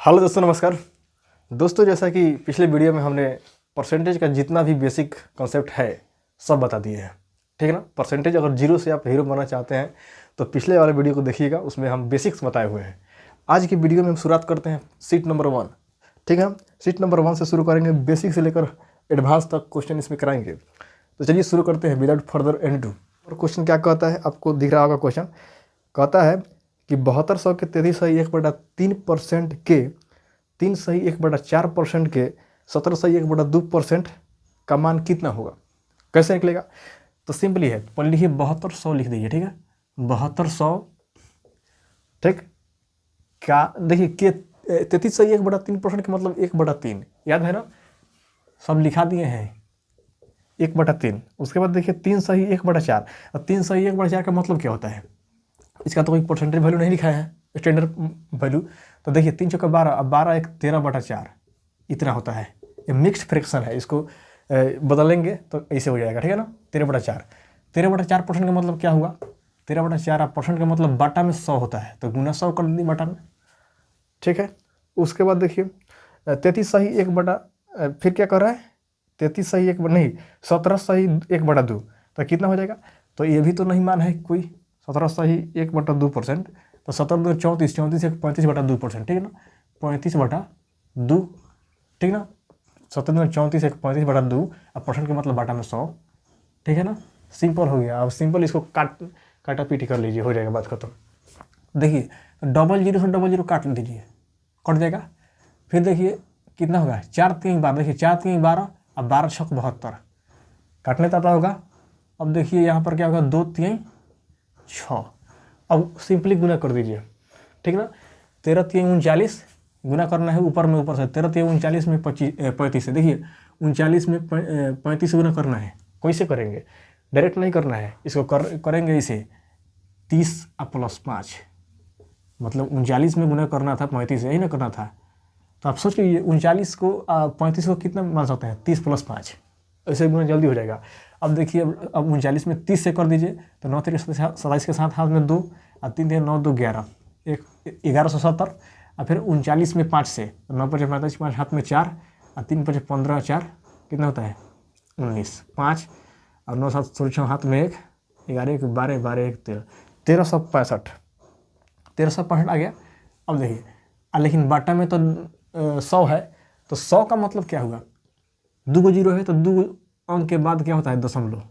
Hello दोस्तों, नमस्कार दोस्तों। जैसा कि पिछले वीडियो में हमने परसेंटेज का जितना भी बेसिक कॉन्सेप्ट है सब बता दिए हैं, ठीक है ना। परसेंटेज अगर जीरो से आप हीरो बनना चाहते हैं तो पिछले वाले वीडियो को देखिएगा, उसमें हम बेसिक्स बताए हुए हैं। आज की वीडियो में हम शुरुआत करते हैं सीट नंबर 1, ठीक है। सीट नंबर 1 से शुरू करेंगे, बेसिक से लेकर एडवांस तक क्वेश्चन इसमें कराएंगे। तो चलिए शुरू करते हैं विदाउट फर्दर एनी। और क्वेश्चन क्या कहता है, आपको दिख रहा होगा। क्वेश्चन कहता है कि 7200 के 33.1/3% के 3.1/4% के 17.1/2% का मान कितना होगा, कैसे निकलेगा। तो सिंपली है, पहले लिखिए 7200 लिख दीजिए, ठीक है। 7200 ठीक क्या, देखिए के 33.1/3% का मतलब 1/3 याद है ना, सब लिखा दिए हैं 1/3। उसके बाद देखिए 3.1/4, और 3.1/4 का मतलब क्या होता है, इसका तो कोई परसेंटेज वैल्यू नहीं लिखा है, स्टैंडर्ड वैल्यू। तो देखिए 3 चौका 12, अब 12 1 13/4 इतना होता है। ये मिक्स्ड फ्रैक्शन है, इसको बदलेंगे तो ऐसे हो जाएगा, ठीक है ना। 13/4 13/4% का मतलब क्या हुआ, 13/4% का मतलब बाटा में 100 होता है, तो गुना 100 कर दी बाटा में, ठीक है। उसके बाद देखिए 33.1 फिर क्या कर रहा है, 33.1 नहीं 17.1/2, तो कितना हो जाएगा। तो ये भी तो नहीं मान है कोई, 17.1/2%, तो 17 34 34 1 35/2%, ठीक है ना। 35/2, ठीक ना। 17 34 1 35/2, अब परसेंट का मतलब बाटा में 100, ठीक है ना। सिंपल हो गया। अब सिंपल इसको काटा पीटी कर लीजिए, हो जाएगा बात खत्म। देखिए 00 से 00 काट दीजिए, कट जाएगा। फिर देखिए कितना होगा, 4 3 12, देखिए 4 3 12, अब 12 6 72 काटने आता होगा। अब देखिए यहाँ पर क्या होगा, 2 3 6, अब सिंपली गुना कर दीजिए, ठीक ना। 13 3 39 गुना करना है ऊपर में, ऊपर से 13 3 39 में 35 है। देखिए 39 में 35 गुना करना है, कैसे करेंगे, डायरेक्ट नहीं करना है, इसको करेंगे इसे 30 + 5, मतलब 39 में गुना करना था 35 यही ना करना था। तो आप सोच लीजिए 39 को 35 को कितना मान सकते हैं, 30 + 5, ऐसे गुना जल्दी हो जाएगा। अब देखिए अब 39 में 30 से कर दीजिए, तो 9 3 27 के साथ हाथ में 2, और 3 3 9 2 11, 1170, और फिर 39 में 5 से, 9 5 45, 5 हाथ में 4, और 3 5 15 4 कितना होता है 19, 5 और 9 7 16 हाथ में 1, 11 1 12 12 1 13, 1365 आ गया। अब देखिए लेकिन बाटा में तो 100 है, तो 100 का मतलब क्या हुआ, 2 जीरो है तो 2 अंक के बाद क्या होता है दशमलव,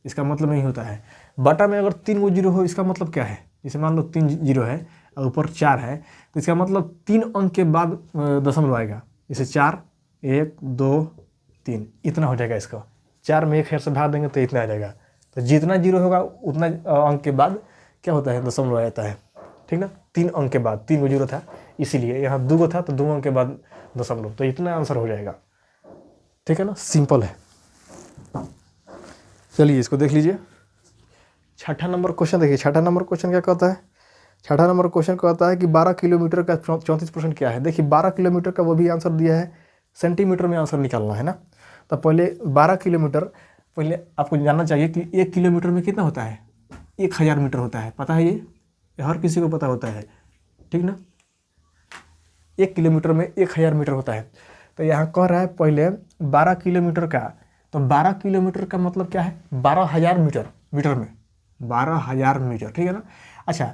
इसका मतलब नहीं होता है। बटा में अगर 3 जीरो हो, इसका मतलब क्या है, जैसे मान लो 3 जीरो है और ऊपर 4 है, तो इसका मतलब 3 अंक के बाद दशमलव आएगा, जैसे 4 1 2 3 इतना हो जाएगा। इसका 4 में 1 से भाग देंगे तो इतना आ जाएगा। तो जितना जीरो होगा उतना अंक के बाद क्या होता है, दशमलव आ जाता है, ठीक ना। 3 अंक के बाद 3 जीरो था, इसीलिए यहाँ 2 था तो 2 अंक के बाद दशमलव, तो इतना आंसर हो जाएगा, ठीक है ना। सिंपल है। चलिए इसको देख लीजिए। छठा नंबर क्वेश्चन देखिए, छठा नंबर क्वेश्चन क्या कहता है। छठा नंबर क्वेश्चन कहता है कि 12 किलोमीटर का 34% क्या है। देखिए 12 किलोमीटर का वो भी आंसर दिया है, सेंटीमीटर में आंसर निकालना है ना। तो पहले 12 किलोमीटर, पहले आपको जानना चाहिए कि 1 किलोमीटर में कितना होता है, 1000 मीटर होता है, पता है ये हर किसी को पता होता है, ठीक ना। 1 किलोमीटर में 1000 मीटर होता है। तो यहाँ कह रहा है पहले 12 किलोमीटर का, तो 12 किलोमीटर का मतलब क्या है, 12,000 मीटर, मीटर में 12,000 मीटर, ठीक है ना। अच्छा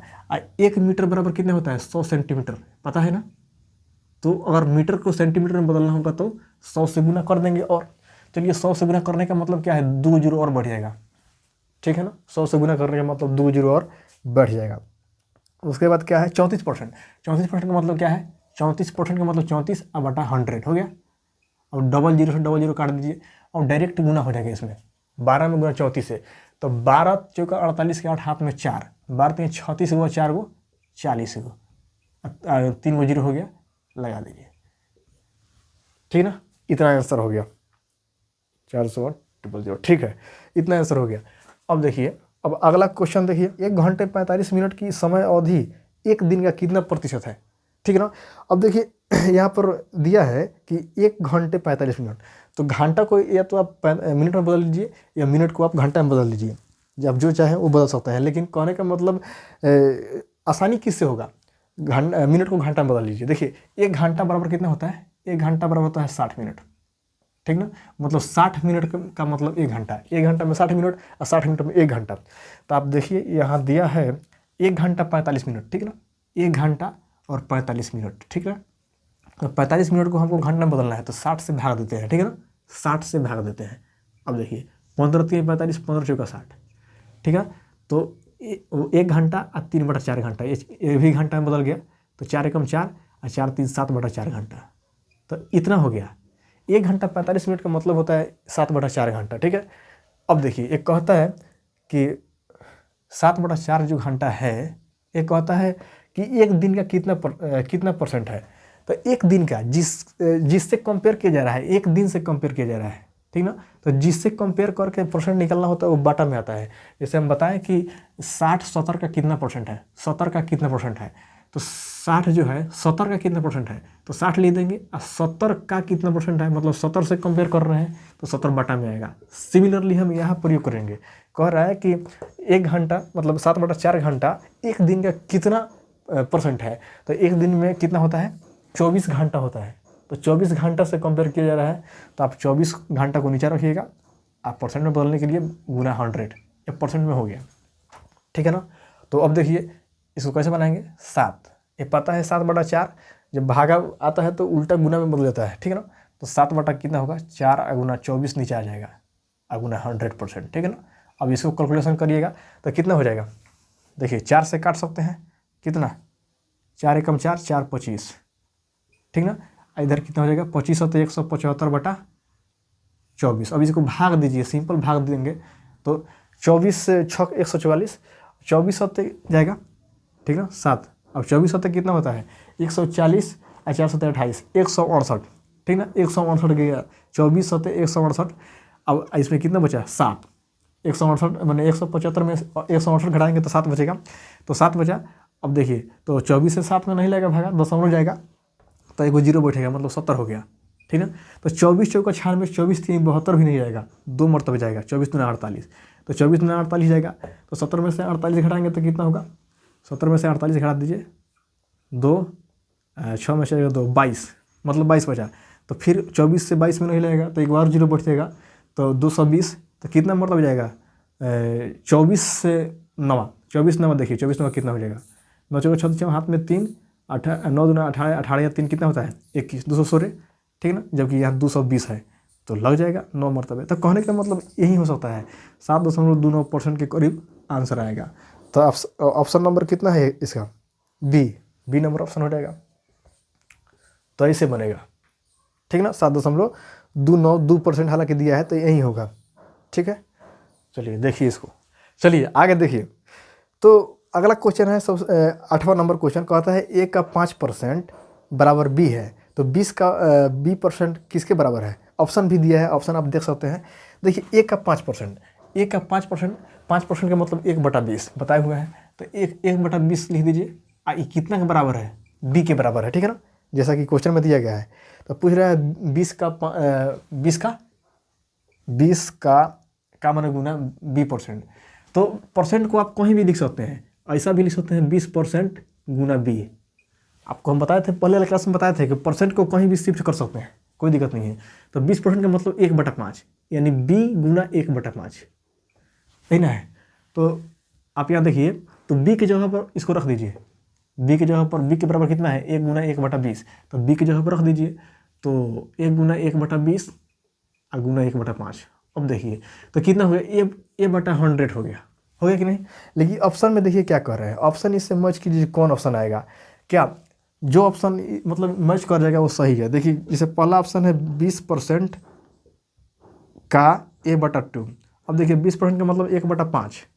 1 मीटर बराबर कितना होता है, 100 सेंटीमीटर, पता है ना। तो अगर मीटर को सेंटीमीटर में बदलना होगा तो 100 से गुना कर देंगे। और चलिए 100 से गुना करने का मतलब क्या है, 2 जीरो और बढ़ जाएगा, ठीक है ना। 100 से गुना करने का मतलब 2 जीरो और बढ़ जाएगा। उसके बाद क्या है 34%, 34% का मतलब क्या है, 34% का मतलब 34 अब बटा 100 हो गया। अब 00 से 00 काट दीजिए, और डायरेक्ट गुना हो जाएगा इसमें, 12 में गुना 34 से, तो 12 चौका 48 के 8 हाथ में 4, 12 3 36 हुआ, 4 गो 40 गो, 3 गो जीरो हो गया, लगा दीजिए, ठीक ना। इतना आंसर हो गया, 400 ठीक है, इतना आंसर हो गया। अब देखिए, अब अगला क्वेश्चन देखिए, 1 घंटे 45 मिनट की समय अवधि 1 दिन का कितना प्रतिशत है, ठीक है ना। अब देखिए यहाँ पर दिया है कि 1 घंटे 45 मिनट, तो घंटा को या तो आप मिनट में बदल लीजिए, या मिनट को आप घंटा में बदल लीजिए, आप जो चाहें वो बदल सकते हैं। लेकिन कहने का मतलब आसानी किससे होगा, मिनट को घंटा में बदल लीजिए। देखिए 1 घंटा बराबर कितना होता है, 1 घंटा बराबर होता है 60 मिनट, ठीक ना। मतलब 60 मिनट का मतलब 1 घंटा, 1 घंटा में 60 मिनट और 60 मिनट में 1 घंटा। तो आप देखिए यहाँ दिया है 1 घंटा 45 मिनट, ठीक ना, 1 घंटा और 45 मिनट, ठीक है। तो 45 मिनट को हमको घंटा में बदलना है तो 60 से भाग देते हैं, ठीक है ना, 60 से भाग देते हैं। अब देखिए 15 3 45, 15 चौका 60, ठीक है। तो 1 घंटा और 3/4 घंटा, ये भी घंटा में बदल गया। तो 4 एकम 4 और 4 3 7/4 घंटा। तो इतना हो गया। 1 घंटा 45 मिनट का मतलब होता है 7/4 घंटा, ठीक है। अब देखिए एक कहता है कि 7/4 जो घंटा है, एक कहता है कि एक दिन का कितना परसेंट है। तो एक दिन का जिससे कंपेयर किया जा रहा है, एक दिन से कंपेयर किया जा रहा है, ठीक ना। तो जिससे कंपेयर करके परसेंट निकलना होता है वो बटा में आता है। जैसे हम बताएं कि 60 70 का कितना परसेंट है, 70 का कितना परसेंट है, तो 60 जो है 70 का कितना परसेंट है, तो 60 ले देंगे। और 70 का कितना परसेंट है, मतलब 70 से कंपेयर कर रहे हैं तो 70 बटा में आएगा। सिमिलरली हम यहाँ प्रयोग करेंगे। कह रहा है कि 1 घंटा मतलब 7/4 घंटा एक दिन का कितना परसेंट है। तो एक दिन में कितना होता है, 24 घंटा होता है। तो 24 घंटा से कंपेयर किया जा रहा है। तो आप 24 घंटा को नीचे रखिएगा, आप परसेंट में बदलने के लिए गुना 100, ये परसेंट में हो गया, ठीक है ना। तो अब देखिए इसको कैसे बनाएंगे, 7, ये पता है 7/4, जब भागा आता है तो उल्टा गुना में बदल जाता है, ठीक है ना। तो 7 बटा कितना होगा, 4 गुना 24 नीचे आ जाएगा, गुना 100%, ठीक है ना। अब इसको कैलकुलेशन करिएगा तो कितना हो जाएगा, देखिए 4 से काट सकते हैं, कितना, 4 एकम 4 4 25, ठीक ना। इधर कितना हो जाएगा, 25 होते 175/24। अब इसको भाग दीजिए, सिंपल भाग देंगे तो 24 से 6 144, 24 होते जाएगा, ठीक ना, 7। अब 24 होते कितना होता है, 140 और 4 होते 28, 168, ठीक ना, 168 गया, 24 होते 168। अब इसमें कितना बचा, 7, 168 मैंने 175 में 168 घटाएंगे तो 7 बचेगा, तो 7 बचा। अब देखिए तो 24 से 7 में नहीं लगेगा भागा, दशमलव जाएगा तो एक 0 बैठेगा, मतलब 70 हो गया, ठीक है। तो 24 चौका 96, 24 3 72 भी नहीं जाएगा, 2 मरतबे जाएगा, 24 दूना 48, तो 24 दूना 48 जाएगा। तो 70 में से 48 घटाएंगे तो कितना होगा, 70 में से 48 घटा दीजिए, 2 6 में से 2 22, मतलब 22 बचा। तो फिर 24 से 22 में नहीं लगेगा तो एक बार 0 बैठ जाएगा, तो 220, तो कितना मरतबा जाएगा, 24 से 9, 24 9 देखिए 24 9 कितना हो जाएगा, 9 चौका 36, हाथ में 3, 9 दूना 18, 18 या 3 कितना होता है 21, 216, ठीक ना। जबकि यहाँ 220 है तो लग जाएगा 9 मरतबे। तो कहने का मतलब यही हो सकता है, 7.29% के करीब आंसर आएगा। तो ऑप्शन नंबर कितना है इसका, बी नंबर ऑप्शन हो जाएगा। तो ऐसे बनेगा, ठीक ना, 7.292% हालांकि दिया है तो यही होगा, ठीक है। चलिए देखिए इसको, चलिए आगे देखिए। तो अगला क्वेश्चन है 8वां नंबर क्वेश्चन, कहता है a का 5% बराबर b है, तो 20 का b% किसके बराबर है। ऑप्शन भी दिया है, ऑप्शन आप देख सकते हैं। देखिए a का 5%, a का 5% का मतलब 1/20 बताए हुए हैं, तो 1/20 लिख दीजिए। ये कितना के बराबर है, b के बराबर है, ठीक है ना, जैसा कि क्वेश्चन में दिया गया है। तो पूछ रहा है 20 का माने गुना b%। तो परसेंट को आप कहीं भी लिख सकते हैं, ऐसा भी लिख सकते हैं 20% गुना b। आपको हम बताए थे पहले वाले क्लास में, बताए थे कि परसेंट को कहीं भी शिफ्ट कर सकते हैं, कोई दिक्कत नहीं है। तो 20% का मतलब 1/5, यानी b गुना 1/5, यही ना है। तो आप यहाँ देखिए, तो b की जगह पर इसको रख दीजिए, b की जगह पर b के बराबर कितना है, 1 गुना 1/20, तो b की जगह पर रख दीजिए, तो 1 गुना 1/20 और गुना 1/5। अब देखिए तो कितना हो गया, a/100 हो गया कि नहीं। लेकिन ऑप्शन में देखिए क्या कर रहे हैं, ऑप्शन इससे मैच कीजिए, कौन ऑप्शन आएगा, क्या जो ऑप्शन मतलब मैच कर जाएगा वो सही है। देखिए जैसे पहला ऑप्शन है 20% का a/2। अब देखिए 20% का मतलब 1/5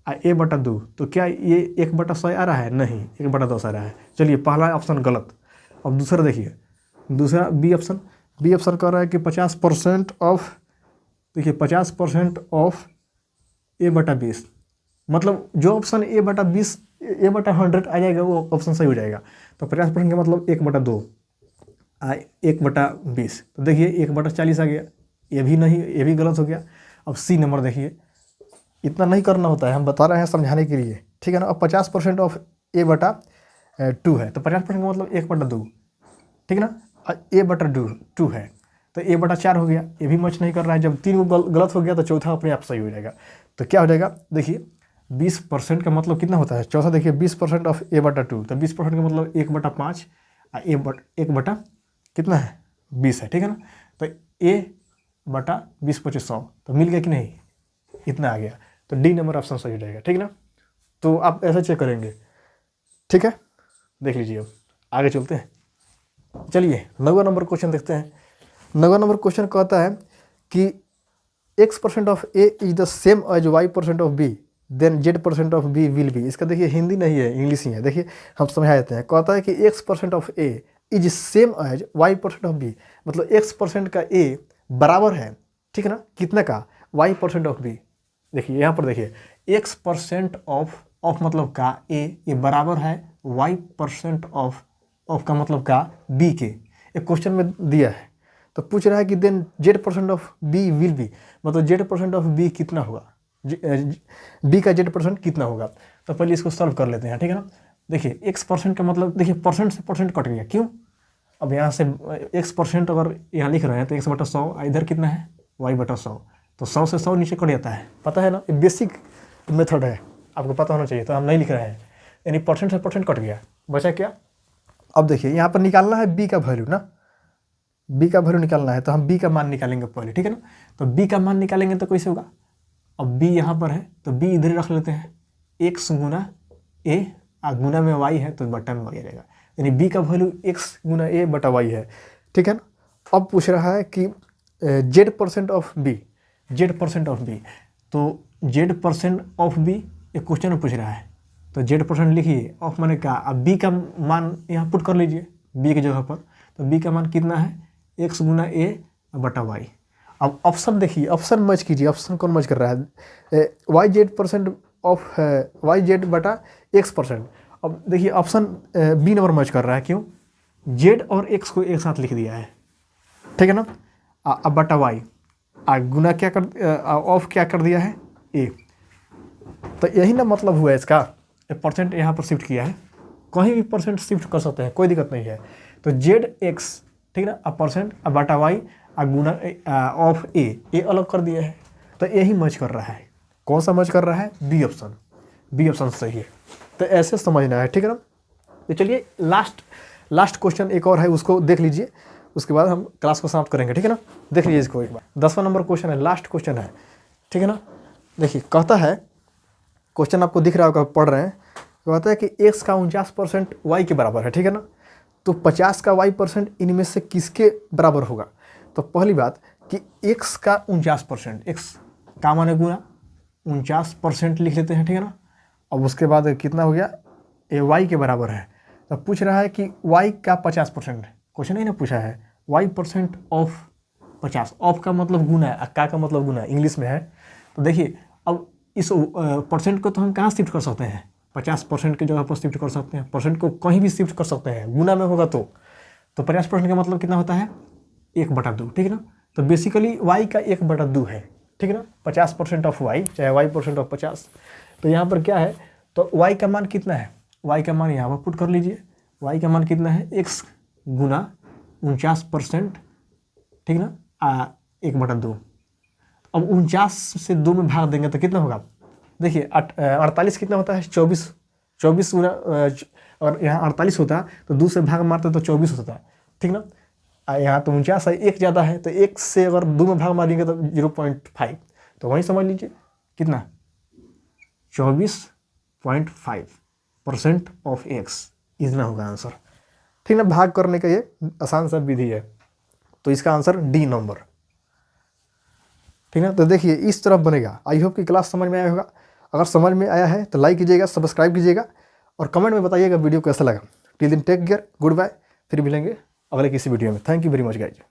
और a/2, तो क्या ये 1/100 आ रहा है, नहीं 1/10 आ रहा है। चलिए पहला ऑप्शन गलत। अब दूसरा देखिए, दूसरा बी ऑप्शन कर रहा है कि 50% ऑफ, देखिए 50% ऑफ a/20, मतलब जो ऑप्शन a/20 a/100 आ जाएगा वो ऑप्शन सही हो जाएगा। तो 50% का मतलब 1/2 1/20, तो देखिए 1/40 आ गया, ये भी नहीं, ये भी गलत हो गया। अब सी नंबर देखिए, इतना नहीं करना होता है, हम बता रहे हैं समझाने के लिए, ठीक है ना। अब 50% ऑफ 2 है, तो 50% का मतलब 1/2, ठीक है ना। a/2 है तो a/4 हो गया। ये भी मैच नहीं कर रहा है। जब 3 गलत हो गया तो चौथा अपने आप सही हो जाएगा। तो क्या हो जाएगा, देखिए 20% का मतलब कितना होता है, चौथा देखिए 20% ऑफ a/2, तो 20% का मतलब 1/5 1 कितना है 20 है, ठीक है ना। तो a/20/100 तो मिल गया कि नहीं, इतना आ गया। तो डी नंबर ऑप्शन सही हो जाएगा, ठीक है ना। तो आप ऐसा चेक करेंगे, ठीक है। देख लीजिए, अब आगे चलते हैं। चलिए 9वां नंबर क्वेश्चन देखते हैं। 9वां नंबर क्वेश्चन कहता है कि x% of a is the same as y% of b, then z% of b will be. इसका देखिए हिंदी नहीं है, इंग्लिश ही है। देखिए हम समझा देते हैं। कहता है कि x% of a is same as y% of b, मतलब x% का a बराबर है, ठीक है ना, कितना का, y% ऑफ b। देखिए यहाँ पर देखिए x% ऑफ मतलब का a ये बराबर है y% ऑफ का मतलब का b के। एक क्वेश्चन में दिया है तो पूछ रहा है कि then z% of b will be, मतलब z% ऑफ b कितना होगा, b का z% कितना होगा। तो पहले इसको सॉल्व कर लेते हैं, ठीक है ना। देखिए x% का मतलब देखिए परसेंट से परसेंट कट गया, क्यों, अब यहाँ से x% अगर यहाँ लिख रहे हैं तो x/100, इधर कितना है y/100, तो 100 से 100 नीचे कट जाता है, पता है ना, ये बेसिक मेथड है, आपको पता होना चाहिए। तो हम नहीं लिख रहे हैं, यानी परसेंट से परसेंट कट गया, बचा क्या। अब देखिए यहाँ पर निकालना है b का वैल्यू ना, b का वैल्यू निकालना है, तो हम b का मान निकालेंगे पहले, ठीक है ना। तो b का मान निकालेंगे तो कैसे होगा, अब b यहाँ पर है तो b इधर रख लेते हैं, x गुना a गुना में y है तो बटा में y आ जाएगा, यानी b का वैल्यू x गुना a बटा y है, ठीक है ना। अब पूछ रहा है कि z% of b, z% of b, तो z% ऑफ b एक क्वेश्चन में पूछ रहा है, तो z% लिखिए, ऑफ माने क्या, अब b का मान यहाँ पुट कर लीजिए b की जगह पर, तो b का मान कितना है x गुना a बटा y। अब ऑप्शन देखिए, ऑप्शन मैच कीजिए, ऑप्शन कौन मैच कर रहा है, yz% ऑफ yz बटा x%। अब देखिए ऑप्शन बी नंबर मैच कर रहा है, क्यों, z और x को एक साथ लिख दिया है, ठीक है ना। अब बटा y, गुना क्या कर, ऑफ क्या कर दिया है a, तो यही ना मतलब हुआ है इसका, परसेंट यहाँ पर शिफ्ट किया है, कहीं भी परसेंट शिफ्ट कर सकते हैं, कोई दिक्कत नहीं है। तो zx, ठीक है ना, अब परसेंट, अब बटा y, गुना ऑफ ए अलग कर दिया है, तो यही मैच कर रहा है। कौन सा मैच कर रहा है, बी ऑप्शन, बी ऑप्शन सही है। तो ऐसे समझना है, ठीक है ना। तो चलिए लास्ट क्वेश्चन एक और है, उसको देख लीजिए, उसके बाद हम क्लास को समाप्त करेंगे, ठीक है ना। देख लीजिए इसको एक बार, 10वां नंबर क्वेश्चन है, लास्ट क्वेश्चन है, ठीक है ना। देखिए कहता है, क्वेश्चन आपको दिख रहा होगा, पढ़ रहे हैं, कहता है कि x का 49% y के बराबर है, ठीक है ना। तो 50 का y% इनमें से किसके बराबर होगा। तो पहली बात कि x का 49%, x का माने गुना 49% लिख लेते हैं, ठीक है ना। अब उसके बाद कितना हो गया, ये y के बराबर है, तो पूछ रहा है कि y का 50%, क्वेश्चन नहीं ना पूछा है, y% ऑफ 50, ऑफ का मतलब गुना है, का मतलब गुना है, इंग्लिश में है। तो देखिए अब इस परसेंट को तो हम कहाँ शिफ्ट कर सकते हैं, 50% की जगह पर शिफ्ट कर सकते हैं, परसेंट को कहीं भी शिफ्ट कर सकते हैं, गुना में होगा तो 50% का मतलब कितना होता है 1/2, ठीक है ना। तो बेसिकली y का 1/2 है, ठीक है ना, 50% ऑफ y चाहे y% ऑफ 50। तो यहाँ पर क्या है, तो y का मान कितना है, y का मान यहाँ पर पुट कर लीजिए, y का मान कितना है x गुना 49%, ठीक है ना, 1/2। अब 49 से 2 में भाग देंगे तो कितना होगा, देखिए 48 कितना होता है 24 गुना, और यहाँ 48 होता तो 2 से भाग मारते तो 24 होता है, ठीक ना। यहाँ तो 49 है, 1 ज़्यादा है, तो 1 से अगर 2 में भाग मारेंगे तो 0.5, तो वहीं समझ लीजिए कितना 24.5% ऑफ x, इतना होगा आंसर, ठीक ना। भाग करने का ये आसान सा विधि है, तो इसका आंसर डी नंबर, ठीक ना। तो देखिए इस तरफ बनेगा। आई होप कि क्लास समझ में आया होगा। अगर समझ में आया है तो लाइक कीजिएगा, सब्सक्राइब कीजिएगा और कमेंट में बताइएगा वीडियो कैसा लगा। टिल दिन टेक केयर, गुड बाय, फिर मिलेंगे अगले किसी वीडियो में। Thank you very much guys.